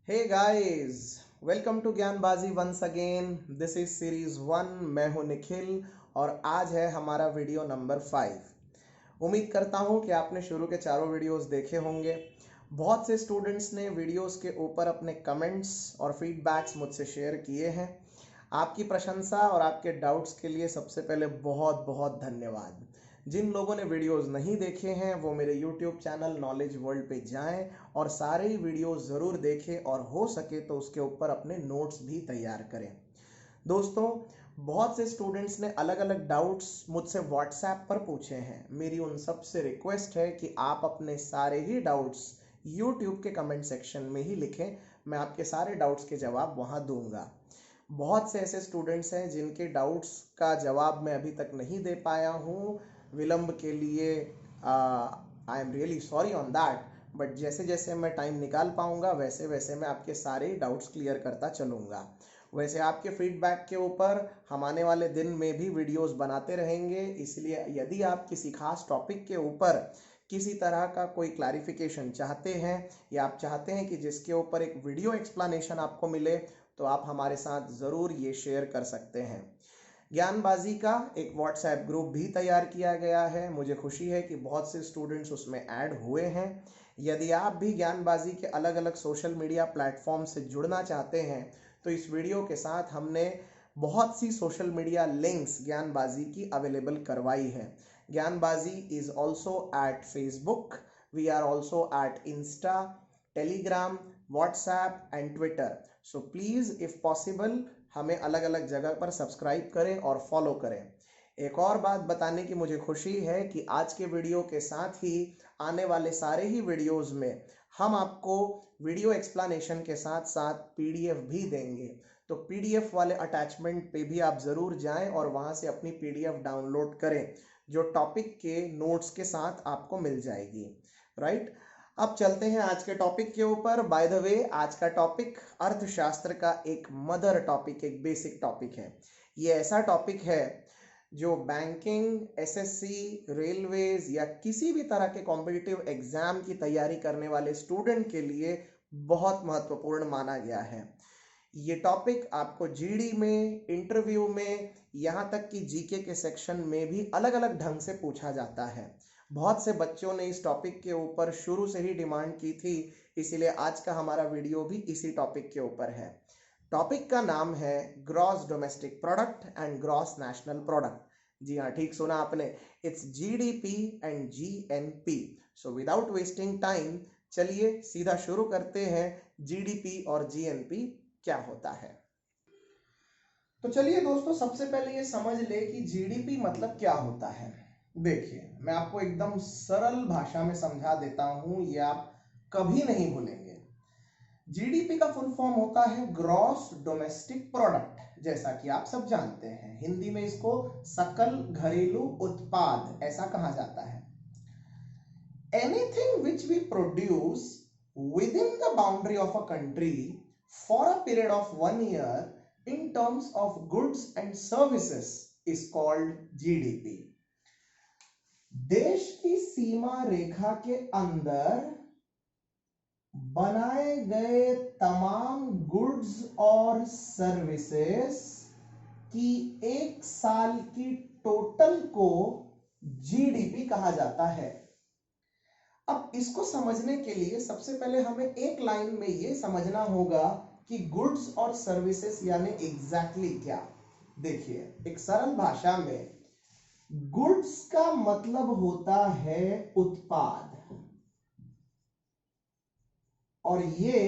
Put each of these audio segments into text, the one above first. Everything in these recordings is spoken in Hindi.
Hey guys, welcome to Gyanbaazi once again. This is series 1। मैं हूं निखिल और आज है हमारा वीडियो नंबर 5। उम्मीद करता हूं कि आपने शुरू के चारों वीडियोस देखे होंगे। बहुत से स्टूडेंट्स ने वीडियोस के ऊपर अपने कमेंट्स और फीडबैक्स मुझसे शेयर किए हैं। आपकी प्रशंसा और आपके डाउट्स के लिए सबसे पहले बहुत बहुत धन्यवाद। जिन लोगों ने वीडियोस नहीं देखे हैं वो मेरे यूट्यूब चैनल नॉलेज वर्ल्ड पे जाएं और सारे ही वीडियोस ज़रूर देखें और हो सके तो उसके ऊपर अपने नोट्स भी तैयार करें। दोस्तों, बहुत से स्टूडेंट्स ने अलग अलग डाउट्स मुझसे व्हाट्सएप पर पूछे हैं। मेरी उन सब से रिक्वेस्ट है कि आप अपने सारे ही डाउट्स यूट्यूब के कमेंट सेक्शन में ही लिखें। मैं आपके सारे डाउट्स के जवाब वहाँ दूंगा। बहुत से ऐसे स्टूडेंट्स हैं जिनके डाउट्स का जवाब मैं अभी तक नहीं दे पाया हूँ। विलंब के लिए I am really sorry on that, but जैसे जैसे मैं टाइम निकाल पाऊंगा वैसे वैसे मैं आपके सारे डाउट्स क्लियर करता चलूँगा। वैसे आपके फीडबैक के ऊपर हम आने वाले दिन में भी वीडियोस बनाते रहेंगे, इसलिए यदि आप किसी खास टॉपिक के ऊपर किसी तरह का कोई क्लैरिफिकेशन चाहते हैं या आप चाहते हैं कि जिसके ऊपर एक वीडियो एक्सप्लेनेशन आपको मिले, तो आप हमारे साथ ज़रूर ये शेयर कर सकते हैं। ज्ञानबाजी का एक व्हाट्सएप ग्रुप भी तैयार किया गया है। मुझे खुशी है कि बहुत से स्टूडेंट्स उसमें ऐड हुए हैं। यदि आप भी ज्ञानबाजी के अलग अलग सोशल मीडिया प्लेटफॉर्म से जुड़ना चाहते हैं तो इस वीडियो के साथ हमने बहुत सी सोशल मीडिया लिंक्स ज्ञानबाजी की अवेलेबल करवाई है। Gyanbaazi is also at Facebook, we are also at Insta, Telegram, WhatsApp and Twitter. So please if possible हमें अलग अलग जगह पर सब्सक्राइब करें और फॉलो करें। एक और बात बताने की मुझे खुशी है कि आज के वीडियो के साथ ही आने वाले सारे ही वीडियोस में हम आपको वीडियो एक्सप्लेनेशन के साथ साथ पीडीएफ भी देंगे। तो पीडीएफ वाले अटैचमेंट पे भी आप ज़रूर जाएं और वहां से अपनी पीडीएफ डाउनलोड करें जो टॉपिक के नोट्स के साथ आपको मिल जाएगी। राइट, अब चलते हैं आज के टॉपिक के ऊपर। बाय द वे, आज का टॉपिक अर्थशास्त्र का एक मदर टॉपिक, एक बेसिक टॉपिक है। ये ऐसा टॉपिक है जो बैंकिंग, एसएससी, रेलवेज या किसी भी तरह के कॉम्पिटिटिव एग्जाम की तैयारी करने वाले स्टूडेंट के लिए बहुत महत्वपूर्ण माना गया है। ये टॉपिक आपको जीडी में, इंटरव्यू में, यहाँ तक कि जीके के सेक्शन में भी अलग अलग ढंग से पूछा जाता है। बहुत से बच्चों ने इस टॉपिक के ऊपर शुरू से ही डिमांड की थी, इसीलिए आज का हमारा वीडियो भी इसी टॉपिक के ऊपर है। टॉपिक का नाम है gross domestic product and gross national product. जी हाँ, ठीक सुना आपने, it's GDP and GNP. So without wasting time चलिए सीधा शुरू करते हैं। जीडीपी और जीएनपी क्या होता है? तो चलिए दोस्तों, सबसे पहले ये समझ ले कि जीडीपी मतलब क्या होता है। देखिए, मैं आपको एकदम सरल भाषा में समझा देता हूं, ये आप कभी नहीं भूलेंगे। जीडीपी का फुल फॉर्म होता है ग्रॉस डोमेस्टिक प्रोडक्ट। जैसा कि आप सब जानते हैं, हिंदी में इसको सकल घरेलू उत्पाद ऐसा कहा जाता है। Anything which we produce within the boundary of a country for a period of 1 year in terms of goods and services is called GDP. देश की सीमा रेखा के अंदर बनाए गए तमाम गुड्स और सर्विसेज की एक साल की टोटल को जीडीपी कहा जाता है। अब इसको समझने के लिए सबसे पहले हमें एक लाइन में ये समझना होगा कि गुड्स और सर्विसेज यानी एग्जैक्टली क्या। देखिए, एक सरल भाषा में गुड्स का मतलब होता है उत्पाद, और ये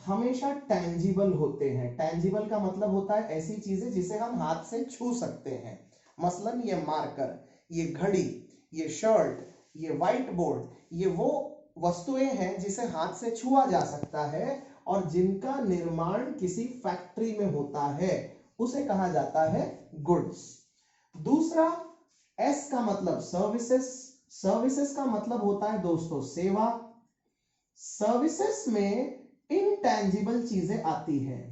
हमेशा टेंजिबल होते हैं। टेंजिबल का मतलब होता है ऐसी चीजें जिसे हम हाथ से छू सकते हैं। मसलन ये मार्कर, ये घड़ी, ये शर्ट, ये व्हाइट बोर्ड, ये वो वस्तुएं हैं जिसे हाथ से छुआ जा सकता है और जिनका निर्माण किसी फैक्ट्री में होता है, उसे कहा जाता है गुड्स। दूसरा, एस का मतलब सर्विसेज। सर्विसेज का मतलब होता है दोस्तों सेवा। सर्विसेज में इनटैंजिबल चीजें आती हैं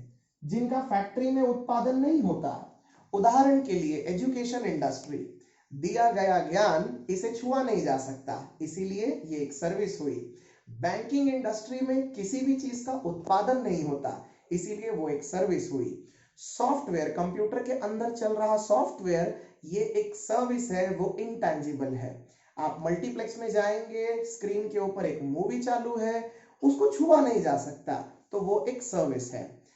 जिनका फैक्ट्री में उत्पादन नहीं होता। उदाहरण के लिए एजुकेशन इंडस्ट्री, दिया गया ज्ञान इसे छुआ नहीं जा सकता, इसीलिए ये एक सर्विस हुई। बैंकिंग इंडस्ट्री में किसी भी चीज का उत्पादन नहीं होता, इसीलिए वो एक सर्विस हुई। सॉफ्टवेयर, कंप्यूटर के अंदर चल रहा सॉफ्टवेयर, ये एक सर्विस है, वो इंटैंजिबल है। आप मल्टीप्लेक्स में जाएंगे, स्क्रीन के ऊपर एक मूवी चालू है, उसको छुआ नहीं जा सकता, तो वो एक सर्विस है।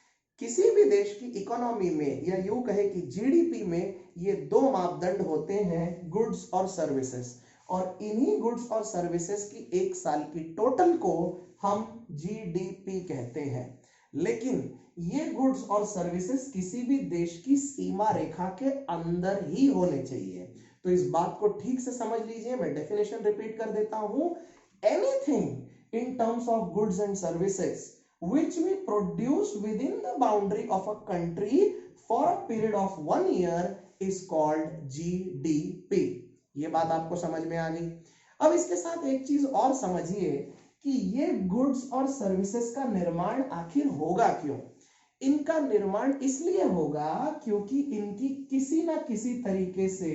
किसी भी देश की इकोनॉमी में या यूं कहे कि जीडीपी में ये दो मापदंड होते हैं, गुड्स और सर्विसेज, और इन्हीं गुड्स और सर्विसेज की एक साल की टोटल को हम जीडीपी कहते हैं। लेकिन ये गुड्स और सर्विसेज किसी भी देश की सीमा रेखा के अंदर ही होने चाहिए। तो इस बात को ठीक से समझ लीजिए, मैं डेफिनेशन रिपीट कर देता हूं। Anything in terms of goods and services which we produce within the boundary of a country for a period of 1 year is called GDP। ये बात आपको समझ में आ गई। अब इसके साथ एक चीज और समझिए कि ये गुड्स और सर्विसेज का निर्माण आखिर होगा क्यों। इनका निर्माण इसलिए होगा क्योंकि इनकी किसी ना किसी तरीके से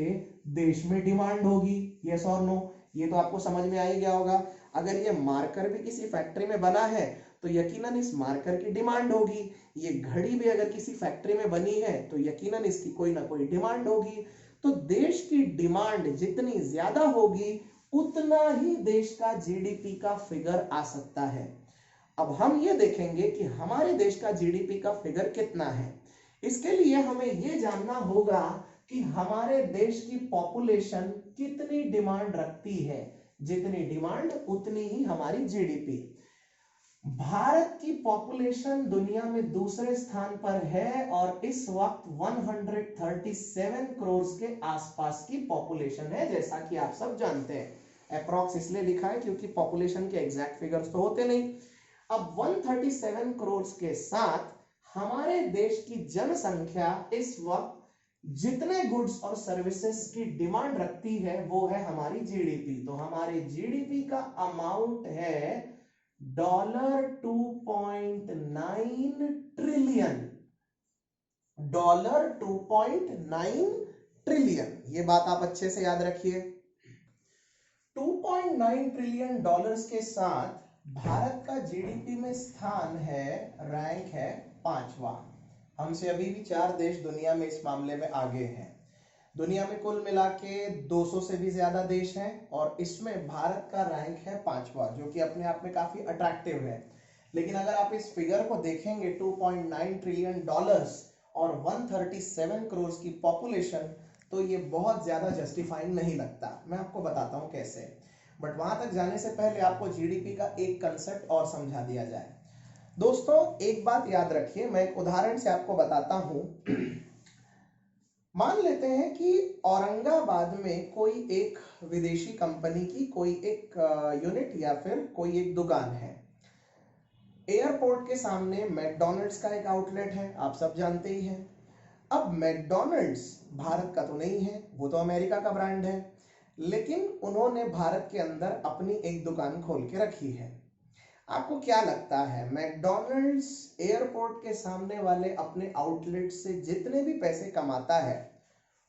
देश में डिमांड होगी। यस और नो, ये तो आपको समझ में आ ही गया होगा। अगर ये मार्कर भी किसी फैक्ट्री में बना है तो यकीनन इस मार्कर की डिमांड होगी। ये घड़ी भी अगर किसी फैक्ट्री में बनी है तो यकीनन इसकी कोई ना कोई डिमांड होगी। तो देश की डिमांड जितनी ज्यादा होगी उतना ही देश का जीडीपी का फिगर आ सकता है। अब हम ये देखेंगे कि हमारे देश का जीडीपी का फिगर कितना है। इसके लिए हमें ये जानना होगा कि हमारे देश की पॉपुलेशन कितनी डिमांड रखती है। जितनी डिमांड उतनी ही हमारी जीडीपी। भारत की पॉपुलेशन दुनिया में दूसरे स्थान पर है और इस वक्त 137 करोड़ के आसपास की पॉपुलेशन है, जैसा कि आप सब जानते हैं। अप्रॉक्स इसलिए लिखा है क्योंकि पॉपुलेशन के एग्जैक्ट फिगर्स तो होते नहीं। अब 137 करोड़ के साथ हमारे देश की जनसंख्या इस वक्त जितने गुड्स और सर्विसेज की डिमांड रखती है वो है हमारी जीडीपी। तो हमारे जीडीपी का अमाउंट है $2.9 ट्रिलियन। $2.9 ट्रिलियन, ये बात आप अच्छे से याद रखिए। 2.9 ट्रिलियन डॉलर्स के साथ भारत का जीडीपी में स्थान है, रैंक है 5वां। हमसे अभी भी 4 देश दुनिया में इस मामले में आगे हैं। दुनिया में कुल मिला के 200 से भी ज्यादा देश हैं और इसमें भारत का रैंक है 5वां, जो कि अपने आप में काफी अट्रैक्टिव है। लेकिन अगर आप इस फिगर को देखेंगे 2.9 ट्रिलियन डॉलर्स और 137 करोड़ की पॉपुलेशन, तो ये बहुत ज्यादा जस्टिफाइंग नहीं लगता। मैं आपको बताता हूं कैसे, बट वहां तक जाने से पहले आपको जीडीपी का एक कंसेप्ट और समझा दिया जाए। दोस्तों एक बात याद रखिए, मैं एक उदाहरण से आपको बताता हूं। मान लेते हैं कि औरंगाबाद में कोई एक विदेशी कंपनी की कोई एक यूनिट या फिर कोई एक दुकान है। एयरपोर्ट के सामने मैकडॉनल्ड्स का एक आउटलेट है, आप सब जानते ही हैं। अब मैकडॉनल्ड्स भारत का तो नहीं है, वो तो अमेरिका का ब्रांड है, लेकिन उन्होंने भारत के अंदर अपनी एक दुकान खोल के रखी है। आपको क्या लगता है, मैकडॉनल्ड्स एयरपोर्ट के सामने वाले अपने आउटलेट से जितने भी पैसे कमाता है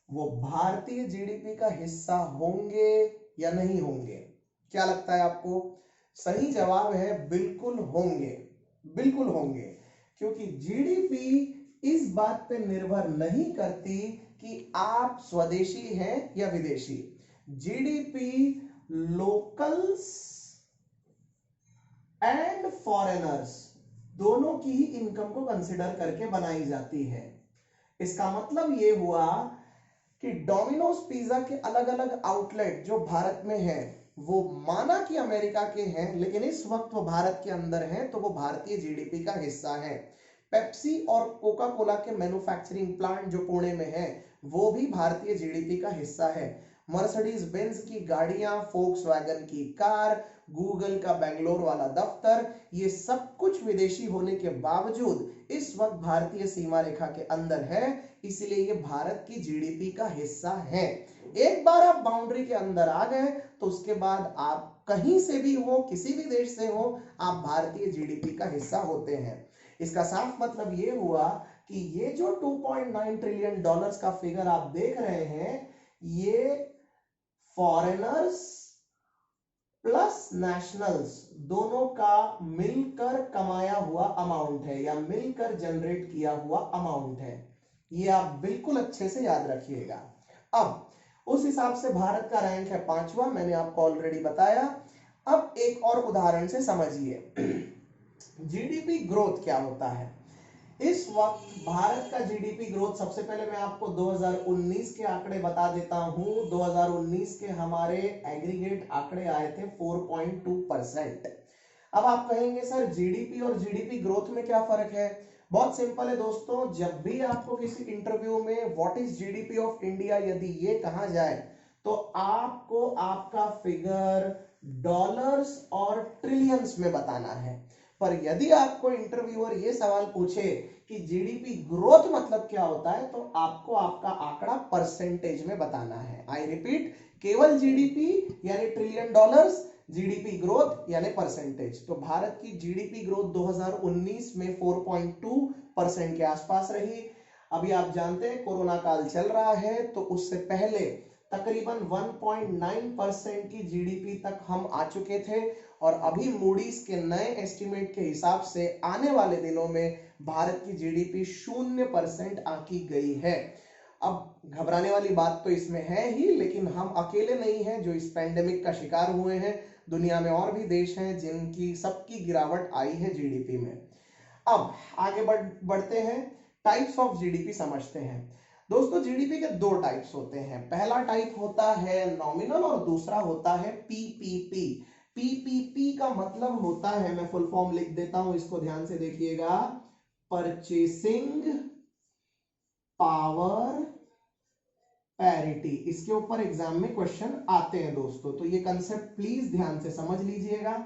वो भारतीय जीडीपी का हिस्सा होंगे या नहीं होंगे? क्या लगता है आपको? सही जवाब है बिल्कुल होंगे, बिल्कुल होंगे। क्योंकि जीडीपी इस बात पे निर्भर नहीं करती कि आप स्वदेशी हैं या विदेशी। जीडीपी लोकल्स एंड फॉरेनर्स दोनों की ही इनकम को कंसिडर करके बनाई जाती है। इसका मतलब ये हुआ कि डोमिनोज पिज्जा के अलग अलग आउटलेट जो भारत में हैं वो माना कि अमेरिका के हैं, लेकिन इस वक्त वो भारत के अंदर हैं, तो वो भारतीय जीडीपी का हिस्सा है। पेप्सी और कोका कोला के मैन्युफैक्चरिंग प्लांट जो पुणे में है वो भी भारतीय जीडीपी का हिस्सा है। मर्सिडीज बेंज की गाड़ियां, फोक्सवैगन की कार, गूगल का बेंगलोर वाला दफ्तर, ये सब कुछ विदेशी होने के बावजूद इस वक्त भारतीय सीमा रेखा के अंदर है, इसलिए ये भारत की जीडीपी का हिस्सा है। एक बार आप बाउंड्री के अंदर आ गए तो उसके बाद आप कहीं से भी हो, किसी भी देश से हो, आप भारतीय जीडीपी का हिस्सा होते हैं। इसका साफ मतलब ये हुआ कि ये जो 2.9 ट्रिलियन डॉलर्स का फिगर आप देख रहे हैं, ये फॉरेनर्स प्लस नेशनल्स, दोनों का मिलकर कमाया हुआ अमाउंट है या मिलकर जनरेट किया हुआ अमाउंट है। ये आप बिल्कुल अच्छे से याद रखिएगा। अब उस हिसाब से भारत का रैंक है 5वां, मैंने आपको ऑलरेडी बताया। अब एक और उदाहरण से समझिए जीडीपी ग्रोथ क्या होता है। इस वक्त भारत का जीडीपी ग्रोथ, सबसे पहले मैं आपको 2019 के आंकड़े बता देता हूं। 2019 के हमारे एग्रीगेट आंकड़े आए थे 4.2%। अब आप कहेंगे सर जीडीपी और जीडीपी ग्रोथ में क्या फर्क है? बहुत सिंपल है दोस्तों, जब भी आपको किसी इंटरव्यू में what is GDP of India यदि ये कहा जाए तो आपको आपका फिगर डॉलर्स और ट्रिलियंस में बताना है। पर यदि आपको इंटरव्यूअर ये सवाल पूछे कि जीडीपी ग्रोथ मतलब क्या होता है तो आपको आपका आंकड़ा परसेंटेज में बताना है। आई रिपीट, केवल जीडीपी यानी ट्रिलियन डॉलर्स, जीडीपी ग्रोथ यानी परसेंटेज। तो भारत की जीडीपी ग्रोथ 2019 में 4.2% के आसपास रही। अभी आप जानते हैं कोरोना काल चल रहा है, तो उससे पहले तकरीबन 1.9% की जीडीपी तक हम आ चुके थे और अभी मूडीज के नए एस्टिमेट के हिसाब से आने वाले दिनों में भारत की जीडीपी 0% आंकी गई है। अब घबराने वाली बात तो इसमें है ही, लेकिन हम अकेले नहीं हैं जो इस पैंडेमिक का शिकार हुए हैं। दुनिया में और भी देश हैं जिनकी सबकी गिरावट आई है जीडीपी में। अब आगे बढ़ते हैं, टाइप्स ऑफ जीडीपी समझते हैं। दोस्तों जीडीपी के दो टाइप्स होते हैं। पहला टाइप होता है नॉमिनल और दूसरा होता है पीपीपी। पीपीपी का मतलब होता है, मैं फुल फॉर्म लिख देता हूं, इसको ध्यान से देखिएगा, परचेसिंग पावर पैरिटी। इसके ऊपर एग्जाम में क्वेश्चन आते हैं दोस्तों, तो ये कंसेप्ट प्लीज ध्यान से समझ लीजिएगा।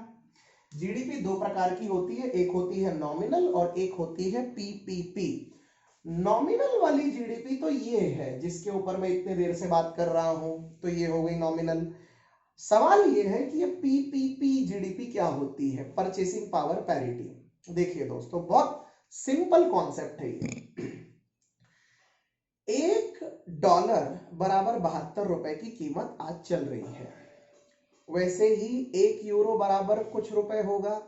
जीडीपी दो प्रकार की होती है, एक होती है नॉमिनल और एक होती है पीपीपी। नॉमिनल वाली जीडीपी तो ये है जिसके ऊपर मैं इतने देर से बात कर रहा हूं, तो ये हो गई नॉमिनल। सवाल ये है कि ये पीपीपी जीडीपी क्या होती है, परचेसिंग पावर पैरिटी। देखिए दोस्तों बहुत सिंपल कॉन्सेप्ट है ये। $1 बराबर 72 रुपए की कीमत आज चल रही है। वैसे ही 1 यूरो बराबर कुछ रुपए होगा,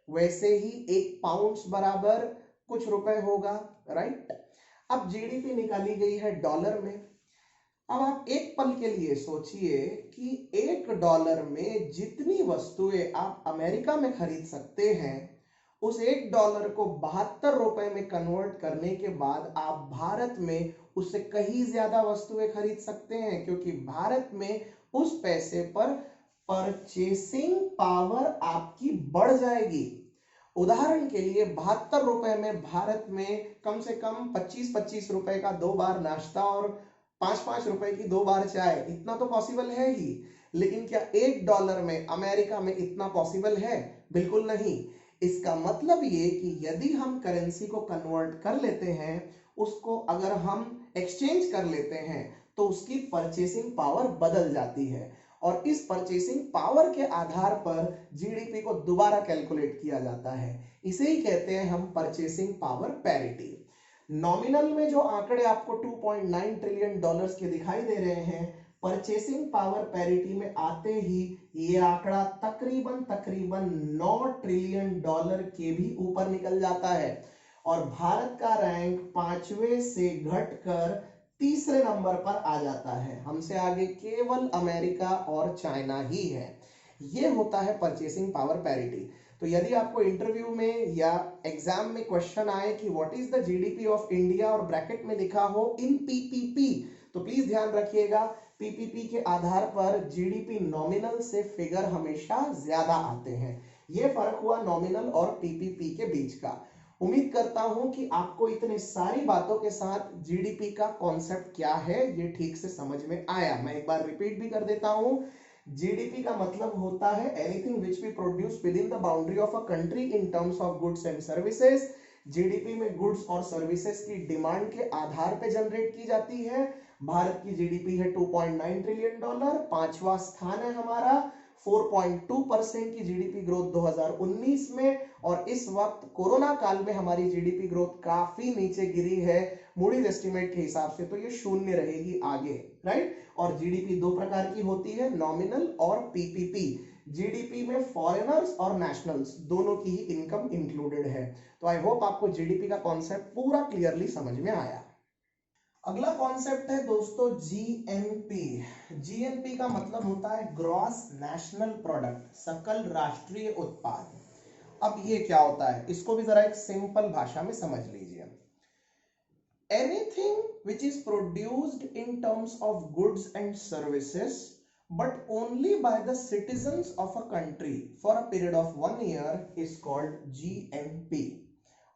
वैसे ही 1 पाउंड बराबर कुछ रुपए होगा, राइट। अब जीडीपी निकाली गई है डॉलर में। अब आप एक पल के लिए सोचिए कि $1 में जितनी वस्तुएं आप अमेरिका में खरीद सकते हैं, उस $1 को 72 रुपए में कन्वर्ट करने के बाद आप भारत में उससे कहीं ज्यादा वस्तुएं खरीद सकते हैं, क्योंकि भारत में उस पैसे पर परचेसिंग पावर आपकी बढ़ जाएगी। उदाहरण के लिए 72 रुपए में भारत में कम से कम 25-25 रुपए का 2 बार नाश्ता और 5-5 रुपए की 2 बार चाय, इतना तो पॉसिबल है ही। लेकिन क्या $1 में अमेरिका में इतना पॉसिबल है? बिल्कुल नहीं। इसका मतलब ये कि यदि हम करेंसी को कन्वर्ट कर लेते हैं, उसको अगर हम एक्सचेंज कर लेते हैं, तो उसकी परचेसिंग पावर बदल जाती है और इस परचेसिंग पावर के आधार पर जीडीपी को दोबारा कैलकुलेट किया जाता है। इसे ही कहते हैं हम परचेसिंग पावर पैरिटी। नॉमिनल में जो आंकड़े आपको 2.9 ट्रिलियन डॉलर्स के दिखाई दे रहे हैं, परचेसिंग पावर पैरिटी में आते ही ये आंकड़ा तकरीबन 9 ट्रिलियन डॉलर के भी ऊपर निकल जाता है और भारत का रैंक 5वें से घटकर तीसरे नंबर पर आ जाता है। हमसे आगे केवल अमेरिका और चाइना ही है। ये होता है परचेसिंग पावर पैरिटी। तो यदि आपको इंटरव्यू में या एग्जाम में क्वेश्चन आए कि what is the GDP of India और ब्रैकेट में लिखा हो इन पीपीपी, तो प्लीज ध्यान रखिएगा पीपीपी के आधार पर जीडीपी नॉमिनल से फिगर हमेशा ज्यादा आते हैं। ये फर्क हुआ नॉमिनल और पीपीपी के बीच का। उम्मीद करता हूं कि आपको इतने सारी बातों के साथ जीडीपी का कॉन्सेप्ट क्या है ये ठीक से समझ में आया। मैं एक बार रिपीट भी कर देता हूं, जीडीपी का मतलब होता है anything which we produce within the boundary of a country in terms of goods and services. GDP में गुड्स और सर्विसेज की डिमांड के आधार पे जनरेट की जाती है। भारत की जीडीपी है 2.9 ट्रिलियन डॉलर, 5वां स्थान है हमारा। 4.2% की जीडीपी ग्रोथ 2019 में, और इस वक्त कोरोना काल में हमारी जीडीपी ग्रोथ काफी नीचे गिरी है मूडीज एस्टीमेट के हिसाब से, तो ये 0 रहेगी आगे, राइट। और जीडीपी दो प्रकार की होती है, नॉमिनल और पीपीपी। जीडीपी में फॉरेनर्स और नेशनल्स दोनों की ही इनकम इंक्लूडेड है। तो आई होप आपको जीडीपी का कॉन्सेप्ट पूरा क्लियरली समझ में आया। अगला कॉन्सेप्ट है दोस्तों जीएनपी। जीएनपी का मतलब होता है ग्रॉस नेशनल प्रोडक्ट, सकल राष्ट्रीय उत्पाद। अब ये क्या होता है, इसको भी जरा एक सिंपल भाषा में समझ लीजिए। Anything which is produced in terms of goods and services but only by the citizens of a country for a period of 1 year is called GNP।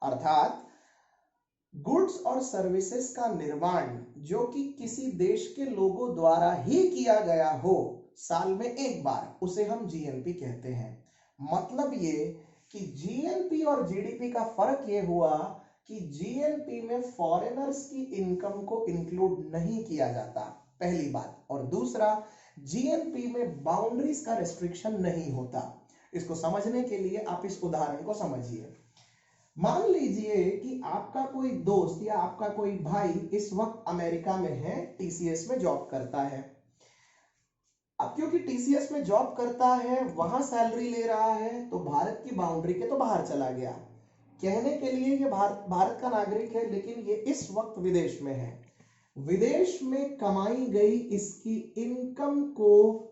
अर्थात गुड्स और सर्विसेज का निर्माण जो कि किसी देश के लोगों द्वारा ही किया गया हो साल में एक बार, उसे हम जीएनपी कहते हैं। मतलब ये कि जीएनपी और जीडीपी का फर्क ये हुआ कि जीएनपी में फॉरेनर्स की इनकम को इंक्लूड नहीं किया जाता, पहली बात। और दूसरा, जीएनपी में बाउंड्रीज का रेस्ट्रिक्शन नहीं होता। इसको समझने के लिए आप इस उदाहरण को समझिए। मान लीजिए कि आपका कोई दोस्त या आपका कोई भाई इस वक्त अमेरिका में है, टीसीएस में जॉब करता है। अब क्योंकि टीसीएस में जॉब करता है, वहां सैलरी ले रहा है, तो भारत की बाउंड्री के तो बाहर चला गया। कहने के लिए ये भारत का नागरिक है, लेकिन ये इस वक्त विदेश में है। विदेश में कमाई गई इसकी इनकम को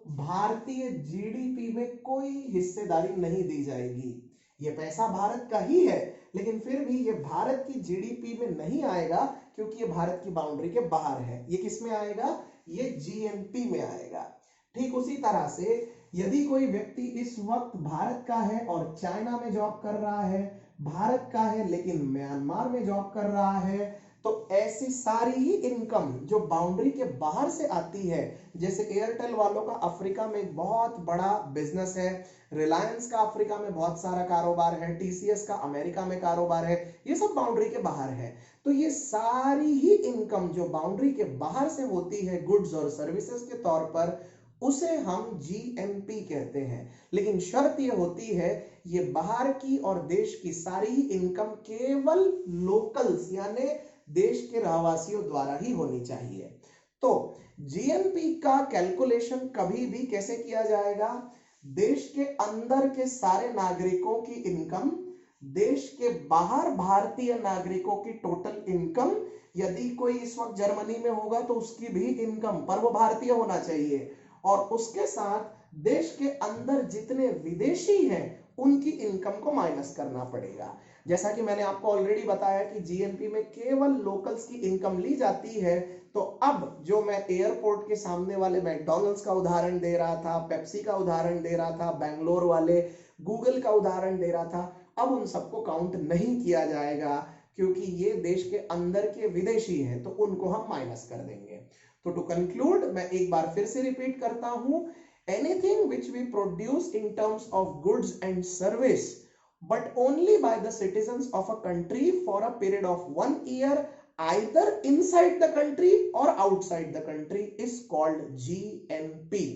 भारतीय जीडीपी में कोई हिस्सेदारी नहीं दी जाएगी। ये पैसा भारत का ही है, लेकिन फिर भी ये भारत की जीडीपी में नहीं आएगा, क्योंकि ये भारत की बाउंड्री के बाहर है। ये किस में आएगा? ये जीएनपी में आएगा। ठीक उसी तरह से यदि कोई व्यक्ति इस वक्त भारत का है और चाइना में जॉब कर रहा है, भारत का है लेकिन म्यांमार में जॉब कर रहा है, तो ऐसी सारी ही इनकम जो बाउंड्री के बाहर से आती है, जैसे एयरटेल वालों का अफ्रीका में बहुत बड़ा बिजनेस है, रिलायंस का अफ्रीका में बहुत सारा कारोबार है, टीसीएस का अमेरिका में कारोबार है, ये सब बाउंड्री के बाहर है। तो ये सारी ही इनकम जो बाउंड्री के बाहर से होती है गुड्स और सर्विसेज के तौर पर, उसे हम जीएनपी कहते हैं। लेकिन शर्त ये होती है, ये बाहर की और देश की सारी ही इनकम केवल लोकल्स यानी देश के रहवासियों द्वारा ही होनी चाहिए। तो जीएनपी का कैलकुलेशन कभी भी कैसे किया जाएगा? देश के अंदर के सारे नागरिकों की इनकम, देश के बाहर भारतीय नागरिकों की टोटल इनकम, यदि कोई इस वक्त जर्मनी में होगा तो उसकी भी इनकम, पर वो भारतीय होना चाहिए, और उसके साथ देश के अंदर जितने विदेशी हैं उनकी इनकम को माइनस करना पड़ेगा। जैसा कि मैंने आपको ऑलरेडी बताया कि जीएनपी में केवल लोकल्स की इनकम ली जाती है। तो अब जो मैं एयरपोर्ट के सामने वाले मैकडॉनल्ड्स का उदाहरण दे रहा था, पेप्सी का उदाहरण दे रहा था, बेंगलोर वाले गूगल का उदाहरण दे रहा था, अब उन सबको काउंट नहीं किया जाएगा, क्योंकि ये देश के अंदर के विदेशी हैं, तो उनको हम माइनस कर देंगे। तो टू कंक्लूड, मैं एक बार फिर से रिपीट करता हूं, anything which we produce in terms of goods and service but only by the citizens of a country for a period of 1 year either inside the country or outside the country is called GNP।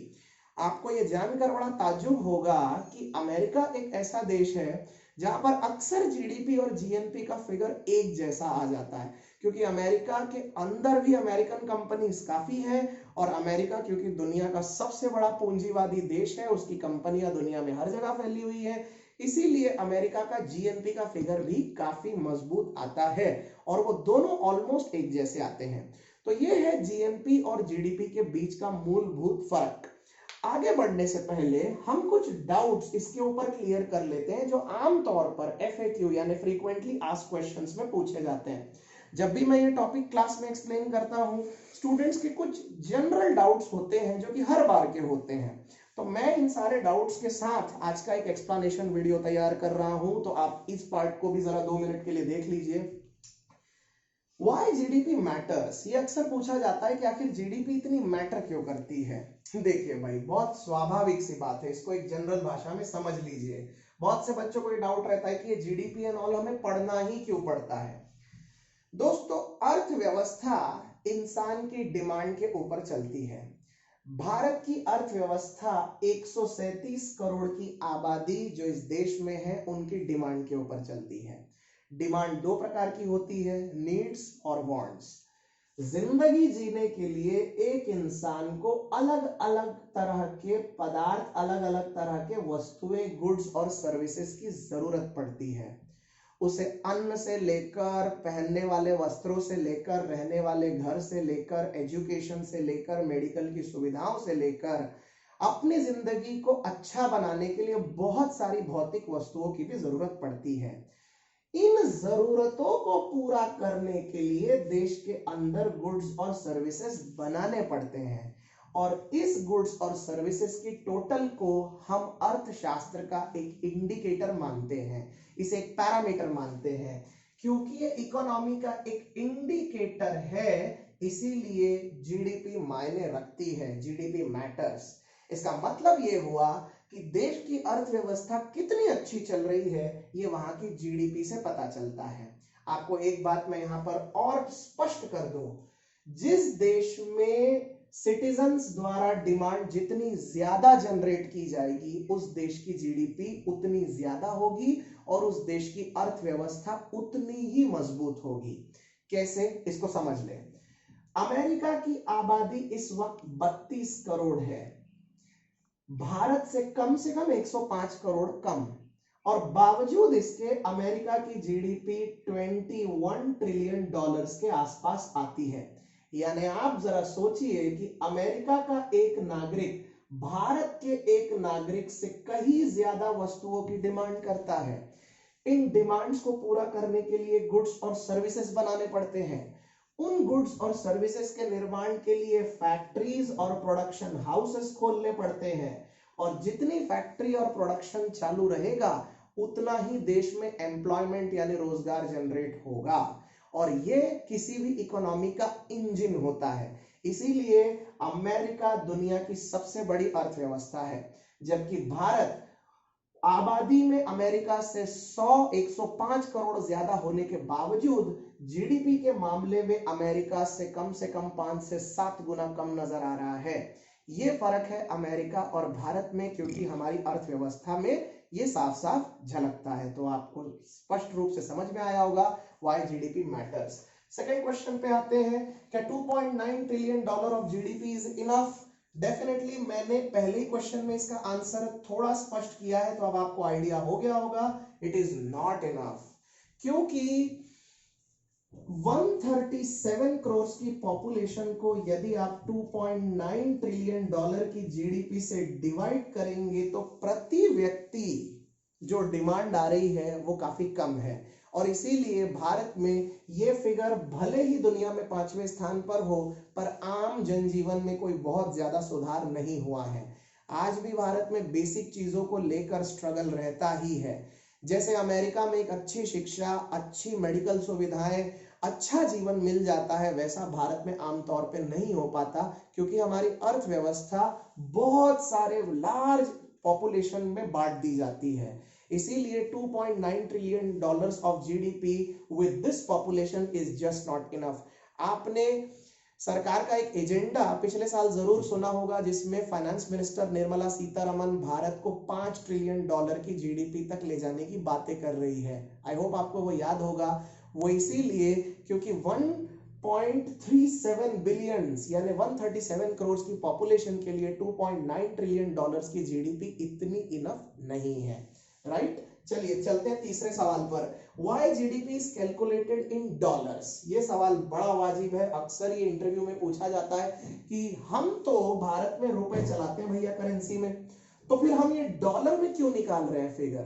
आपको ये जानकर बड़ा ताज्जुब होगा कि अमेरिका एक ऐसा देश है जहां पर अक्सर जीडीपी और जीएनपी का फिगर एक जैसा आ जाता है, क्योंकि अमेरिका के अंदर भी अमेरिकन कंपनीज काफी है, और अमेरिका क्योंकि दुनिया का सबसे बड़ा पूंजीवादी देश है, उसकी कंपनियां दुनिया में हर जगह फैली हुई है, इसीलिए अमेरिका का जीएनपी का फिगर भी काफी मजबूत आता है, और वो दोनों ऑलमोस्ट एक जैसे आते हैं। तो ये है जीएनपी और जीडीपी के बीच का मूलभूत फर्क। आगे बढ़ने से पहले हम कुछ डाउट्स इसके ऊपर क्लियर कर लेते हैं, जो आमतौर पर एफएक्यू यानी फ्रीक्वेंटली आस्क्ड क्वेश्चंस में पूछे जाते हैं। जब भी मैं ये टॉपिक क्लास में एक्सप्लेन करता हूं, स्टूडेंट्स के कुछ जनरल डाउट्स होते हैं जो कि हर बार के होते हैं। तो मैं इन सारे डाउट्स के साथ आज का एक एक्सप्लेनेशन वीडियो तैयार कर रहा हूं, तो आप इस पार्ट को भी जरा 2 मिनट के लिए देख लीजिए। Why GDP matters? ये अक्सर पूछा जाता है कि आखिर जीडीपी इतनी मैटर क्यों करती है। देखिए भाई, बहुत स्वाभाविक सी बात है, इसको एक जनरल भाषा में समझ लीजिए। बहुत से बच्चों को ये डाउट रहता है कि ये जीडीपी एंड ऑल हमें पढ़ना ही क्यों पड़ता है। दोस्तों, अर्थव्यवस्था इंसान की डिमांड के ऊपर चलती है। भारत की अर्थव्यवस्था 137 करोड़ की आबादी जो इस देश में है, उनकी डिमांड के ऊपर चलती है। डिमांड दो प्रकार की होती है, नीड्स और वांट्स। जिंदगी जीने के लिए एक इंसान को अलग अलग तरह के पदार्थ, अलग अलग तरह के वस्तुएं, गुड्स और सर्विसेज की जरूरत पड़ती है। उसे अन्न से लेकर, पहनने वाले वस्त्रों से लेकर, रहने वाले घर से लेकर, एजुकेशन से लेकर, मेडिकल की सुविधाओं से लेकर, अपनी जिंदगी को अच्छा बनाने के लिए बहुत सारी भौतिक वस्तुओं की भी जरूरत पड़ती है। इन जरूरतों को पूरा करने के लिए देश के अंदर गुड्स और सर्विसेज बनाने पड़ते हैं, और इस गुड्स और सर्विसेज की टोटल को हम अर्थशास्त्र का एक इंडिकेटर मानते हैं, इसे एक पैरामीटर मानते हैं। क्योंकि ये इकोनॉमी का एक इंडिकेटर है, इसीलिए जीडीपी मायने रखती है, जीडीपी मैटर्स। इसका मतलब ये हुआ कि देश की अर्थव्यवस्था कितनी अच्छी चल रही है, ये वहां की जीडीपी से पता चलता है। आपको एक बात मैं यहां पर और स्पष्ट कर दूं, जिस देश में सिटीजन्स द्वारा डिमांड जितनी ज्यादा जनरेट की जाएगी, उस देश की जीडीपी उतनी ज्यादा होगी और उस देश की अर्थव्यवस्था उतनी ही मजबूत होगी। कैसे, इसको समझ लें। अमेरिका की आबादी इस वक्त 32 करोड़ है, भारत से कम 105 करोड़ कम, और बावजूद इसके अमेरिका की जीडीपी 21 ट्रिलियन डॉलर्स के आसपास आती है। यानी आप जरा सोचिए कि अमेरिका का एक नागरिक भारत के एक नागरिक से कहीं ज्यादा वस्तुओं की डिमांड करता है। इन डिमांड्स को पूरा करने के लिए गुड्स और सर्विसेज बनाने पड़ते हैं। उन गुड्स और सर्विसेज के निर्माण के लिए फैक्ट्रीज और प्रोडक्शन हाउसेस खोलने पड़ते हैं, और जितनी फैक्ट्री और प्रोडक्शन चालू रहेगा उतना ही देश में एम्प्लॉयमेंट यानी रोजगार जनरेट होगा, और ये किसी भी इकोनॉमी का इंजन होता है। इसीलिए अमेरिका दुनिया की सबसे बड़ी अर्थव्यवस्था है, जबकि भारत आबादी में अमेरिका से 105 करोड़ ज्यादा होने के बावजूद जीडीपी के मामले में अमेरिका से कम 5 से 7 गुना कम नजर आ रहा है। ये फर्क है अमेरिका और भारत में, क्योंकि हमारी अर्थव्यवस्था में ये साफ साफ झलकता है। तो आपको स्पष्ट रूप से समझ में आया होगा why GDP matters. Second question पे आते हैं, क्या 2.9 trillion dollar of GDP is enough? Definitely मैंने पहले ही क्वेश्चन में इसका आंसर थोड़ा स्पष्ट किया है, तो अब आपको आइडिया हो गया होगा, इट इज नॉट इनफ। क्योंकि 137 करोड़ की पॉपुलेशन को यदि आप 2.9 ट्रिलियन डॉलर की जीडीपी से डिवाइड करेंगे तो प्रति व्यक्ति जो डिमांड आ रही है वो काफी कम है, और इसीलिए भारत में ये फिगर भले ही दुनिया में 5वें स्थान पर हो, पर आम जनजीवन में कोई बहुत ज्यादा सुधार नहीं हुआ है। आज भी भारत में बेसिक चीजों को लेकर स्ट्रगल रहता ही है। जैसे अमेरिका में एक अच्छी शिक्षा, अच्छी मेडिकल सुविधाएं, अच्छा जीवन मिल जाता है, वैसा भारत में आमतौर पे नहीं हो पाता, क्योंकि हमारी अर्थव्यवस्था बहुत सारे लार्ज पॉपुलेशन में बांट दी जाती है। इसीलिए 2.9 trillion dollars of GDP with this population is just not enough. आपने सरकार का एक एजेंडा पिछले साल जरूर सुना होगा, जिसमें फाइनेंस मिनिस्टर निर्मला सीतारमन भारत को 5 ट्रिलियन डॉलर की जीडीपी तक ले जाने की बातें कर रही है। आई होप आपको वो याद होगा। वो इसीलिए क्योंकि 1.37 बिलियन यानी 137 करोड़ की पॉपुलेशन के लिए 2.9 ट्रिलियन डॉलर्स की जीडीपी इतनी इनफ नहीं है, राइट? चलिए चलते हैं तीसरे सवाल पर। Why GDP is calculated in dollars? ये सवाल बड़ा वाजिब है, अक्सर ये इंटरव्यू में पूछा जाता है कि हम तो भारत में रुपए चलाते हैं भैया करेंसी में, तो फिर हम ये डॉलर में क्यों निकाल रहे हैं फिगर?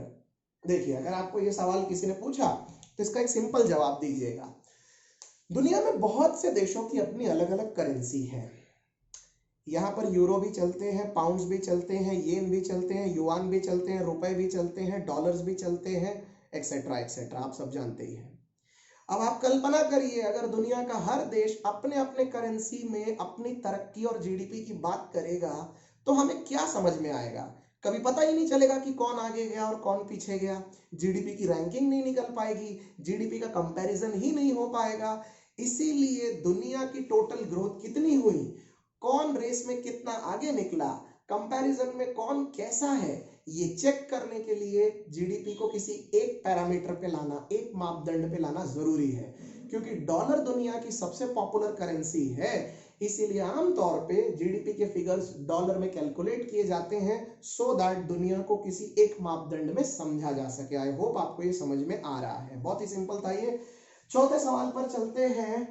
देखिए, अगर आपको ये सवाल किसी ने पूछा तो इसका एक सिंपल जवाब दीजिएगा। दुनिया में बहुत से देशों की अपनी अलग अलग करेंसी है। यहाँ पर यूरो भी चलते हैं, पाउंड्स भी चलते हैं, येन भी चलते हैं, युआन भी चलते हैं, रुपए भी चलते हैं, डॉलर्स भी चलते हैं, एक्सेट्रा एक्सेट्रा, आप सब जानते ही हैं। अब आप कल्पना करिए, अगर दुनिया का हर देश अपने अपने करेंसी में अपनी तरक्की और जीडीपी की बात करेगा तो हमें क्या समझ में आएगा? कभी पता ही नहीं चलेगा कि कौन आगे गया और कौन पीछे गया। जीडीपी की रैंकिंग नहीं निकल पाएगी, जीडीपी का कंपैरिजन ही नहीं हो पाएगा। इसीलिए दुनिया की टोटल ग्रोथ कितनी हुई, कौन रेस में कितना आगे निकला, कंपैरिजन में कौन कैसा है, ये चेक करने के लिए जीडीपी को किसी एक पैरामीटर पे लाना, एक मापदंड पे लाना जरूरी है। क्योंकि डॉलर दुनिया की सबसे पॉपुलर करेंसी है, इसीलिए आमतौर पे जीडीपी के फिगर्स डॉलर में कैलकुलेट किए जाते हैं सो दैट दुनिया को किसी एक मापदंड में समझा जा सके। आई होप आपको ये समझ में आ रहा है, बहुत ही सिंपल था ये। चौथे सवाल पर चलते हैं,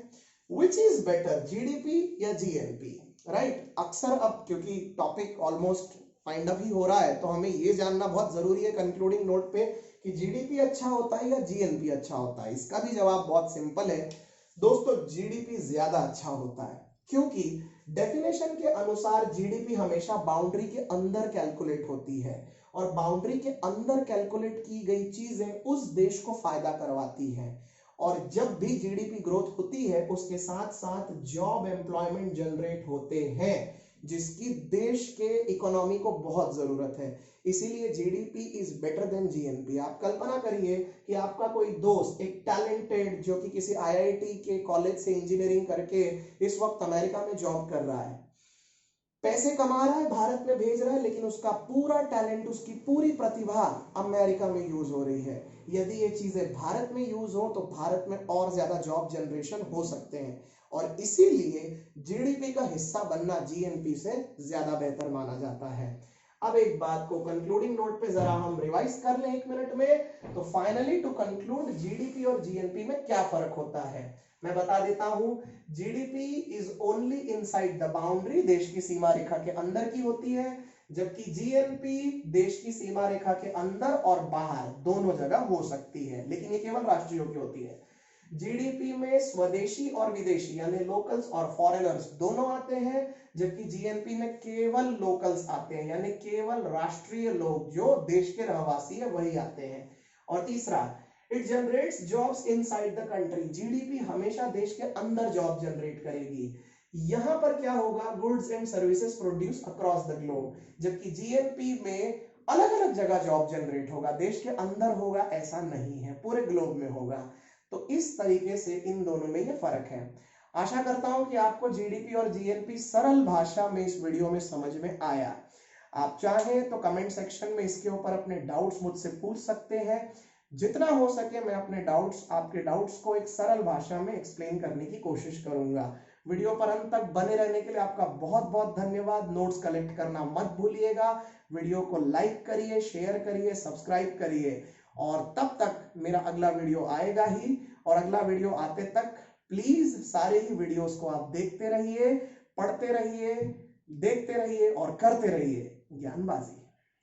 विच इज बेटर, जीडीपी या जीएनपी, राइट। अक्सर अब क्योंकि टॉपिक ऑलमोस्ट फाइंड अप ही हो रहा है तो हमें ये जानना बहुत जरूरी है कंक्लूडिंग नोट पे कि जीडीपी अच्छा होता है या जीएनपी अच्छा होता है। इसका भी जवाब बहुत सिंपल है दोस्तों, जीडीपी ज्यादा अच्छा होता है, क्योंकि डेफिनेशन के अनुसार जीडीपी हमेशा बाउंड्री के अंदर कैलकुलेट होती है और बाउंड्री के अंदर कैलकुलेट की गई चीजें उस देश को फायदा करवाती है। और जब भी जीडीपी ग्रोथ होती है उसके साथ साथ जॉब एम्प्लॉयमेंट जनरेट होते हैं जिसकी देश के इकोनॉमी को बहुत जरूरत है। इसीलिए GDP is better than GNP. आप कल्पना करिए कि आपका कोई दोस्त एक टैलेंटेड जो कि किसी आईआईटी के कॉलेज से इंजीनियरिंग करके इस वक्त अमेरिका में जॉब कर रहा है, पैसे कमा रहा है, भारत में भेज रहा है, लेकिन उसका पूरा टैलेंट, उसकी पूरी प्रतिभा अमेरिका में यूज हो रही है। यदि ये चीजें भारत में यूज हो तो भारत में और ज्यादा जॉब जनरेशन हो सकते हैं और इसीलिए जीडीपी का हिस्सा बनना जीएनपी से ज्यादा बेहतर माना जाता है। अब एक बात को कंक्लूडिंग नोट पे जरा हम रिवाइज कर लें 1 मिनट में। तो फाइनली टू कंक्लूड, जीडीपी और जीएनपी में क्या फर्क होता है मैं बता देता हूं। GDP is only inside the boundary, देश की सीमा रेखा के अंदर की होती है, जबकि जीएनपी देश की सीमा रेखा के अंदर और बाहर दोनों जगह हो सकती है, लेकिन ये केवल राष्ट्रीय की होती है। जीडीपी में स्वदेशी और विदेशी यानी लोकल्स और फॉरेनर्स दोनों आते हैं, जबकि जीएनपी में केवल लोकल्स आते हैं यानी केवल राष्ट्रीय लोग जो देश के रहवासी है वही आते हैं। और तीसरा, it generates jobs inside the country, GDP हमेशा देश के अंदर जॉब जनरेट करेगी। यहां पर क्या होगा, goods and services produce across the globe, जबकि जीएनपी में अलग अलग जगह जॉब जनरेट होगा, देश के अंदर होगा ऐसा नहीं है, पूरे ग्लोब में होगा। तो इस तरीके से इन दोनों में ये फर्क है। आशा करता हूं कि आपको जीडीपी और जीएनपी सरल भाषा में इस वीडियो में समझ में आया। आप चाहें तो कमेंट सेक्शन में इसके ऊपर अपने डाउट्स मुझसे पूछ सकते हैं। जितना हो सके मैं अपने आपके डाउट्स को एक सरल भाषा में एक्सप्लेन करने की कोशिश करूंगा। वीडियो पर अंत तक बने रहने के लिए आपका बहुत बहुत धन्यवाद। नोट्स कलेक्ट करना मत भूलिएगा। वीडियो को लाइक करिए, शेयर करिए, सब्सक्राइब करिए और तब तक मेरा अगला वीडियो आएगा ही, और अगला वीडियो आते तक प्लीज सारे ही वीडियोस को आप देखते रहिए, पढ़ते रहिए, देखते रहिए और करते रहिए ज्ञानबाजी।